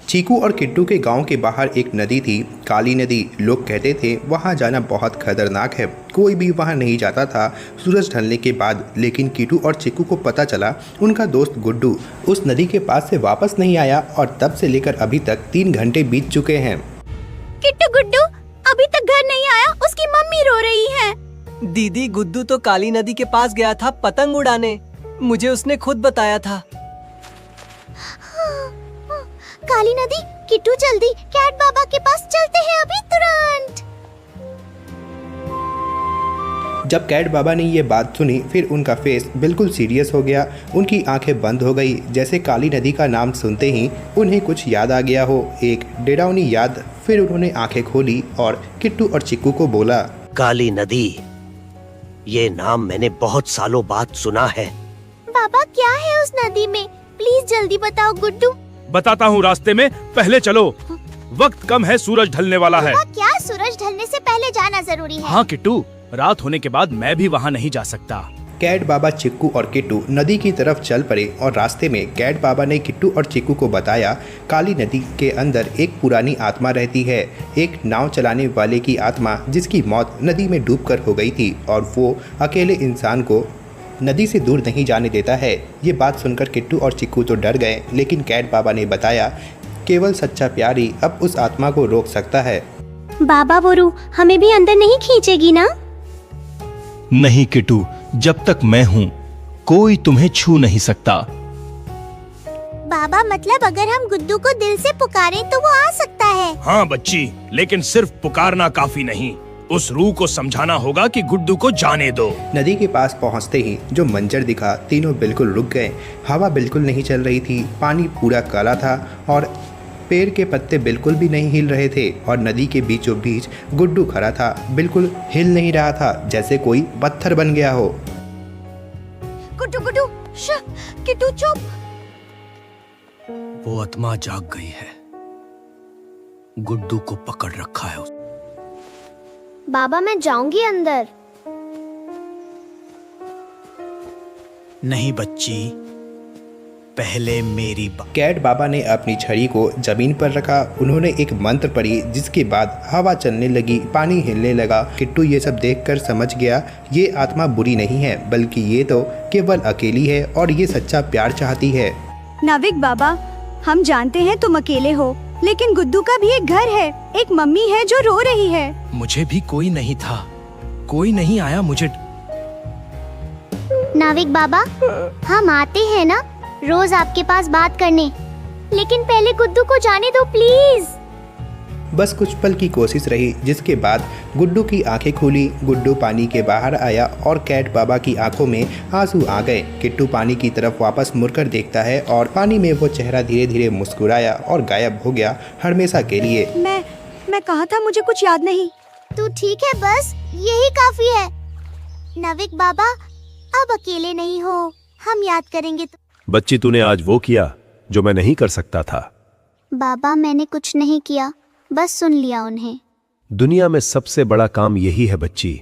चीकू और किट्टू के गांव के बाहर एक नदी थी, काली नदी। लोग कहते थे वहां जाना बहुत खतरनाक है, कोई भी वहां नहीं जाता था सूरज ढलने के बाद। लेकिन किट्टू और चीकू को पता चला उनका दोस्त गुड्डू उस नदी के पास से वापस नहीं आया और तब से लेकर अभी तक 3 घंटे बीत चुके हैं। किट्टू गुड्डू अभी तक घर नहीं आया, उसकी मम्मी रो रही है। दीदी, गुड्डू तो काली नदी के पास गया था पतंग उड़ाने, मुझे उसने खुद बताया था। काली नदी, किट्टू जल्दी कैट बाबा के पास चलते हैं अभी तुरंत। जब कैट बाबा ने ये बात सुनी फिर उनका फेस बिल्कुल सीरियस हो गया, उनकी आंखें बंद हो गई, जैसे काली नदी का नाम सुनते ही उन्हें कुछ याद आ गया हो, एक डरावनी याद। फिर उन्होंने आंखें खोली और किट्टू और चिक्कू को बोला, काली नदी, ये नाम मैंने बहुत सालों बाद सुना है। बाबा क्या है उस नदी में, प्लीज जल्दी बताओ गुड्डू। बताता हूँ, रास्ते में, पहले चलो, वक्त कम है, सूरज ढलने वाला है। क्या सूरज ढलने से पहले जाना जरूरी है? हाँ किट्टू, रात होने के बाद मैं भी वहाँ नहीं जा सकता। कैट बाबा, चिक्कू और किट्टू नदी की तरफ चल पड़े और रास्ते में कैट बाबा ने किट्टू और चिक्कू को बताया काली नदी के अंदर एक पुरानी आत्मा रहती है, एक नाव चलाने वाले की आत्मा जिसकी मौत नदी में डूबकर हो गई थी और वो अकेले इंसान को नदी से दूर नहीं जाने देता है। ये बात सुनकर किट्टू और चिक्कू तो डर गए, लेकिन कैट बाबा ने बताया केवल सच्चा प्यार ही अब उस आत्मा को रोक सकता है। बाबा वो रूह हमें भी अंदर नहीं खींचेगी ना? नहीं किट्टू, जब तक मैं हूँ कोई तुम्हें छू नहीं सकता। बाबा मतलब अगर हम गुड्डू को दिल से पुकारें तो वो आ सकता है? हाँ बच्ची, लेकिन सिर्फ पुकारना काफी नहीं, उस रूह को समझाना होगा कि गुड्डू को जाने दो। नदी के पास पहुंचते ही जो मंजर दिखा, तीनों बिल्कुल रुक गए। हवा बिल्कुल नहीं चल रही थी, पानी पूरा काला था और पेड़ के पत्ते बिल्कुल भी नहीं हिल रहे थे और नदी के बीचों बीच गुड्डू खड़ा था, बिल्कुल हिल नहीं रहा था, जैसे कोई पत्थर बन गया हो। गुड्डू गुड्डू, किट्टू चुप। वो आत्मा जाग गई है, गुड्डू को पकड़ रखा है। बाबा मैं जाऊंगी अंदर। नहीं बच्ची, पहले मेरी कैट बाबा ने अपनी छड़ी को जमीन पर रखा, उन्होंने एक मंत्र पढ़ी जिसके बाद हवा चलने लगी, पानी हिलने लगा। किट्टू ये सब देखकर समझ गया ये आत्मा बुरी नहीं है, बल्कि ये तो केवल अकेली है और ये सच्चा प्यार चाहती है। नाविक बाबा, हम जानते हैं तुम अकेले हो, लेकिन गुड्डू का भी एक घर है, एक मम्मी है जो रो रही है। मुझे भी कोई नहीं था, कोई नहीं आया मुझे। नाविक बाबा, हम आते हैं ना रोज आपके पास बात करने, लेकिन पहले गुड्डू को जाने दो प्लीज। बस कुछ पल की कोशिश रही, जिसके बाद गुड्डू की आंखें खुली, गुड्डू पानी के बाहर आया और कैट बाबा की आंखों में आंसू आ गए। किट्टू पानी की तरफ वापस मुड़कर देखता है और पानी में वो चेहरा धीरे धीरे मुस्कुराया और गायब हो गया हमेशा के लिए। मैं कहा था मुझे कुछ याद नहीं। तू ठीक है, बस यही काफी है। नाविक बाबा अब अकेले नहीं हो, हम याद करेंगे। बच्ची, तूने आज वो किया जो मैं नहीं कर सकता था। बाबा मैंने कुछ नहीं किया, बस सुन लिया उन्हें। दुनिया में सबसे बड़ा काम यही है बच्ची,